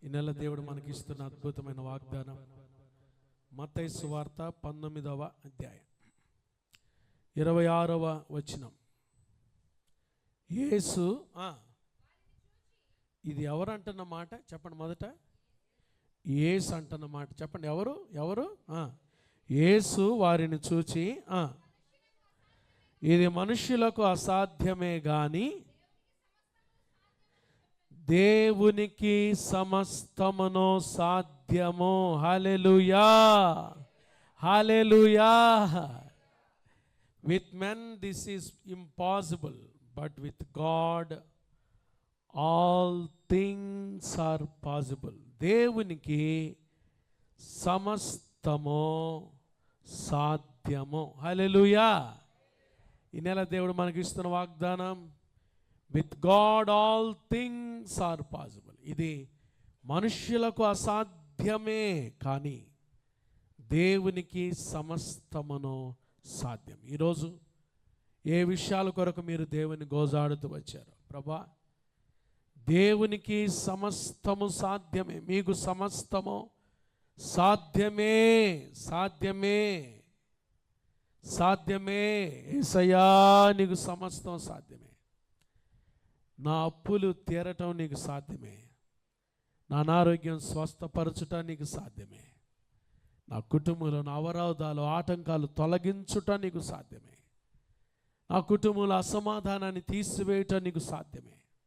ఈ నెల దేవుడు మనకి ఇస్తున్న అద్భుతమైన వాగ్దానం మత్తయి సువార్త 19వ అధ్యాయం 26వ వచనం. యేసు ఇది ఎవరు అంటున్న మాట చెప్పండి. మొదట యేసు అంటున్న మాట చెప్పండి. ఎవరు యేసు వారిని చూచి ఇది మనుష్యులకు అసాధ్యమే గాని దేవునికి సమస్తమును సాధ్యము. హల్లెలూయా, హల్లెలూయా. With men this is impossible, but with God all things are possible. దేవునికి సమస్తము సాధ్యము. హల్లెలూయా. ఈ నెల దేవుడు మనకి ఇస్తున్న వాగ్దానం, with God all things are possible. ఇది మనుష్యులకు అసాధ్యమే కానీ దేవునికి సమస్తమును సాధ్యం. ఈరోజు ఏ విషయాల కొరకు మీరు దేవుని గోజాడుతూ వచ్చారు? ప్రభా, దేవునికి సమస్తము సాధ్యమే, మీకు సమస్తము సాధ్యమే, సాధ్యమే, సాధ్యమే. యేసయ్యా, నీకు సమస్తం సాధ్యమే. నా అప్పులు తీరటం నీకు సాధ్యమే, నా అనారోగ్యం స్వస్థపరచుట నీకు సాధ్యమే, నా కుటుంబంలో నా అవరోధాలు ఆటంకాలు తొలగించుట నీకు సాధ్యమే, నా కుటుంబంలో అసమాధానాన్ని తీసివేయటం నీకు సాధ్యమే.